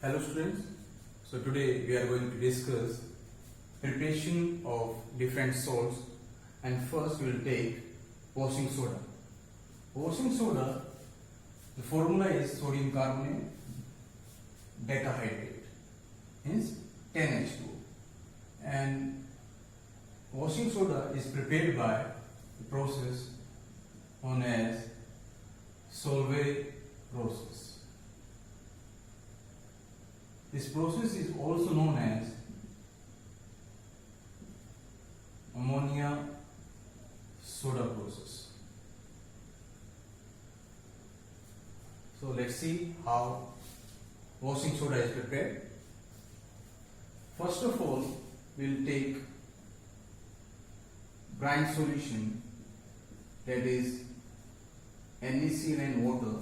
Hello students, so today we are going to discuss preparation of different salts, and first we will take washing soda. Washing soda, the formula is sodium carbonate decahydrate, means 10H2O, and washing soda is prepared by the process known as Solvay process. This process is also known as ammonia soda process. So let's see how washing soda is prepared. First of all, we'll take brine solution, that is NaCl and water,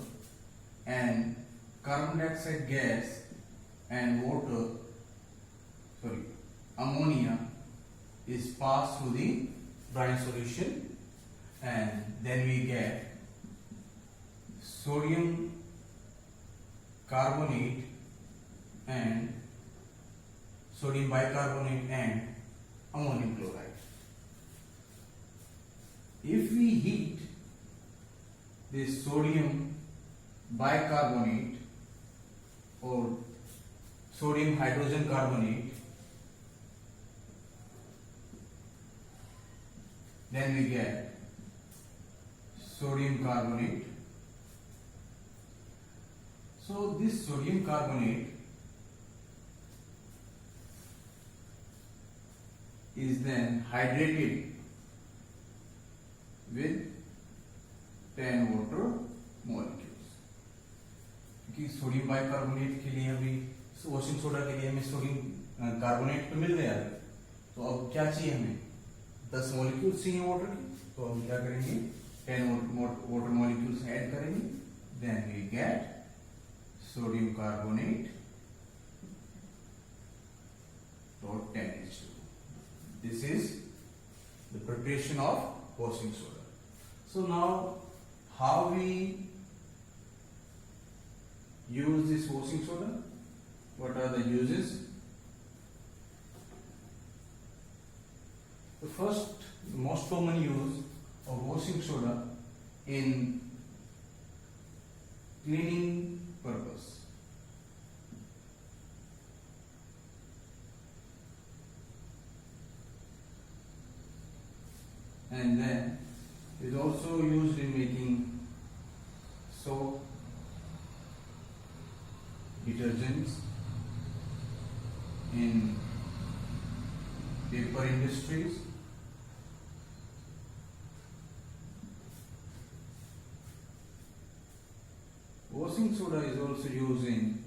and carbon dioxide gas and ammonia is passed through the brine solution, and then we get sodium carbonate and sodium bicarbonate and ammonium chloride. If we heat this sodium bicarbonate or sodium hydrogen carbonate, then we get sodium carbonate. So this sodium carbonate is then hydrated with 10 water molecules. क्योंकि sodium bicarbonate के लिए अभी washing soda के लिए हमें sodium carbonate तो मिल गया है, तो अब क्या चाहिए हमें 10 मॉलिक्यूल्स चाहिए वाटर की, तो हम क्या करेंगे 10 वाटर मॉलिक्यूल्स ऐड करेंगे, then we get sodium carbonate dot 10H2. This is the preparation of washing soda. So now how we use this washing soda? What are the uses? The first, the most common use of washing soda in cleaning purpose. And then is also used in making soap, detergents, in paper industries, washing soda is also used in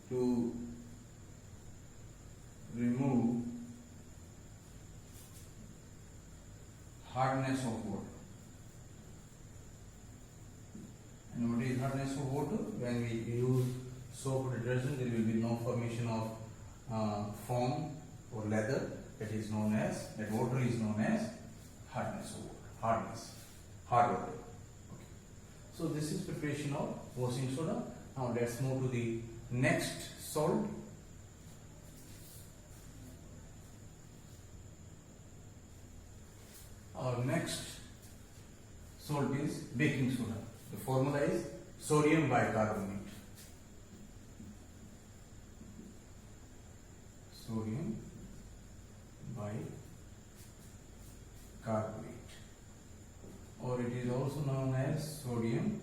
to remove hardness of water. And what is hardness of water? When we use soap or detergent, there will be no formation of foam or leather. That is known as, that water is known as hardness of water. Hard water. Okay. So this is preparation of washing soda. Now let's move to the next salt. Our next salt is baking soda. The formula is sodium bicarbonate. Sodium bicarbonate, or it is also known as sodium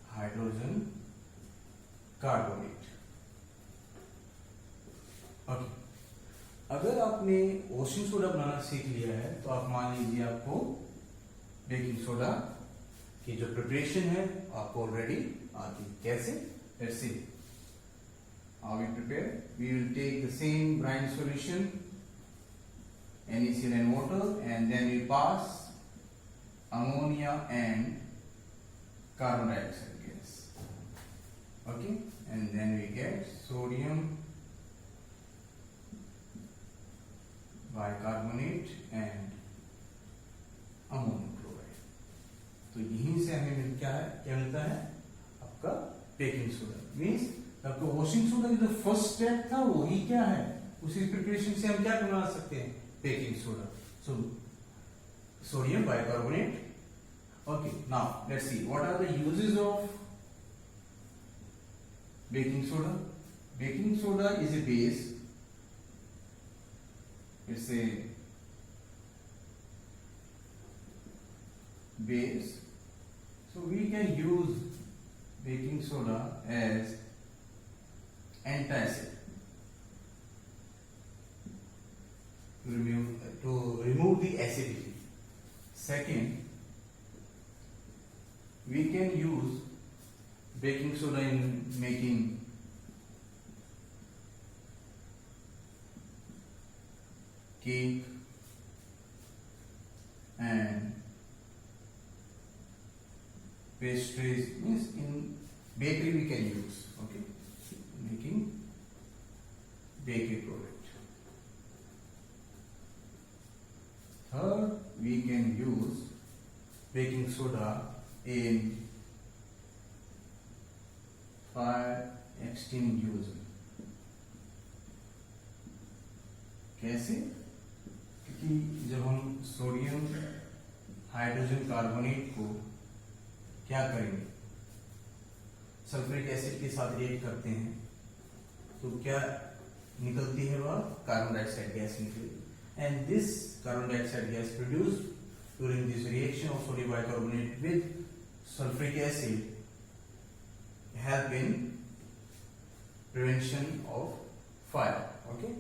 hydrogen carbonate. Okay. अगर आपने washing soda बनाना सीख लिया है, तो आप मान लीजिए आपको बेकिंग सोडा की जो प्रिपरेशन है आपको ऑलरेडी आती है. कैसे? Let's see how we prepare. We will take the same brine solution, NaCl and water, and then we pass ammonia and carbon dioxide gas. Okay, and then we get sodium bicarbonate and तो यहीं से हमें क्या मिलता है आपका baking soda. Means आपका washing soda की जो फर्स्ट स्टेप था वही क्या है, उसी प्रिपरेशन से हम क्या बना सकते हैं, baking soda. So sodium bicarbonate. Okay, now let's see what are the uses of baking soda. Baking soda is a base. It's a base. So we can use baking soda as antacid to remove the acidity. Second, we can use baking soda in making cake and pastries. Means in bakery we can use, okay, making bakery product. Third, we can use baking soda in fire extinguisher. कैसे? क्योंकि जब हम sodium hydrogen carbonate को क्या करेंगे, sulphuric acid के साथ react करते हैं तो क्या निकलती है, वह कार्बन डाइऑक्साइड गैस निकलेगी। And this carbon dioxide gas produced during this reaction of sodium bicarbonate with sulfuric acid help in prevention of fire, okay,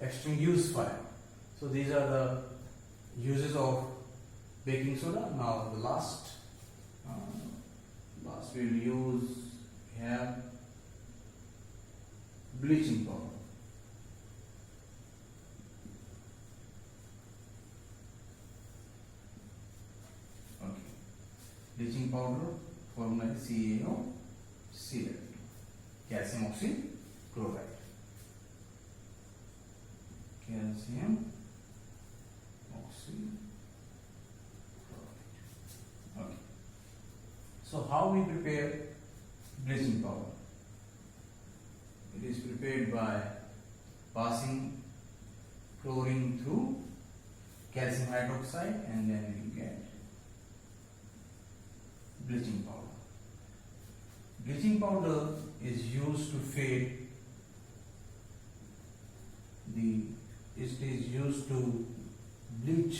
extinguish fire. So these are the uses of baking soda. Now the last we will use here bleaching powder. Bleaching powder formula is CaOCl, calcium oxychloride. Calcium oxychloride. Okay. So how we prepare bleaching powder? It is prepared by passing chlorine through calcium hydroxide and then we get bleaching powder. Bleaching powder is used to fade it is used to bleach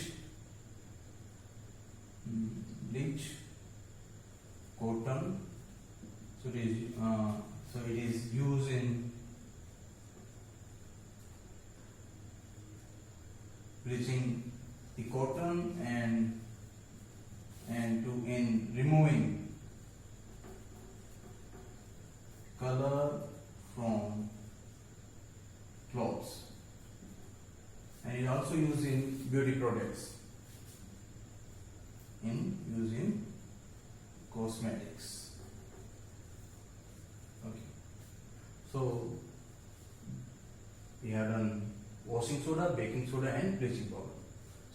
cotton. So it is used in bleaching the cotton and in removing color from clothes, and it also used in beauty products, in cosmetics. Okay, so we have done washing soda, baking soda and bleaching powder.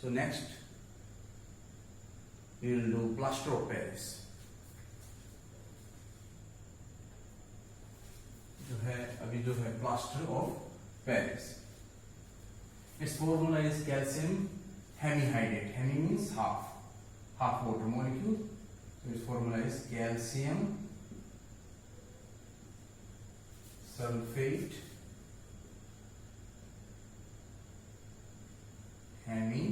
So next we will do plaster of Paris. जो है plaster of Paris. Its formula is calcium hemihydrate. Hemi means half water molecule. So its formula is calcium sulfate hemihydrate.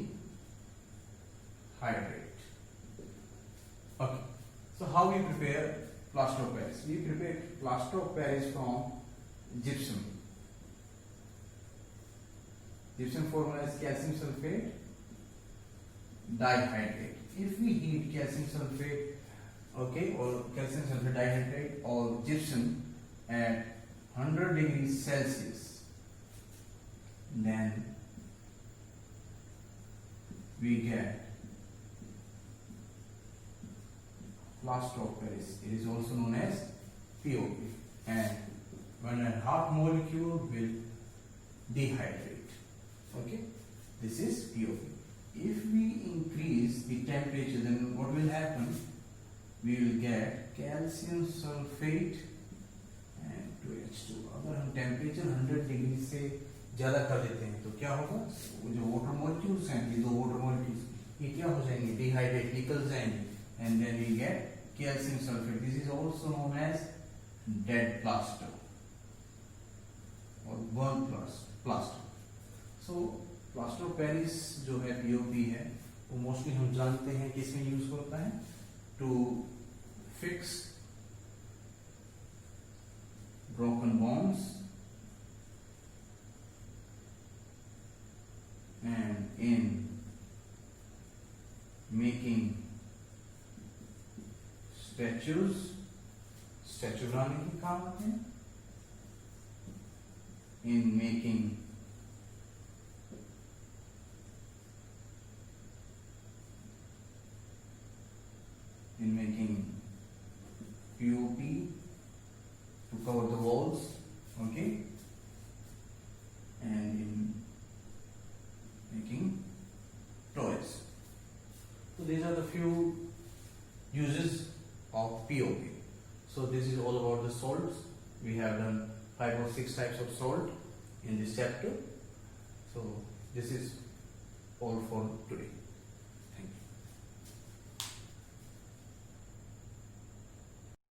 Okay, so how we prepare plaster of Paris? We prepare plaster of Paris from gypsum. Gypsum formula is calcium sulfate dihydrate. If we heat calcium sulfate, okay, or calcium sulfate dihydrate or gypsum at 100 degrees Celsius, then we get plaster of Paris. It is also known as POP, and when a half molecule will dehydrate. Okay, this is POP. if we increase the temperature, then what will happen? We will get calcium sulfate and 2H2. अगर हम temperature 100 degree से ज्यादा कर देते हैं तो क्या होगा? जो वाटर मॉलिक्यूल्स हैं, ये दो वाटर मॉलिक्यूल्स ये क्या हो जाएंगे? डिहाइड्रेट, निकल जाएंगे, and then we get calcium sulfate. This is also known as dead plaster or burnt plaster. So plaster of Paris जो है POP है, वो मोस्टली हम जानते हैं किसमें यूज होता है? To fix broken bonds and in making statue बनाने के काम आते हैं, in making POP to cover the walls, okay, and in making toys. So these are the few uses of POP. So this is all about the salts. We have done 5 or 6 types of salt in this chapter. So this is all for today.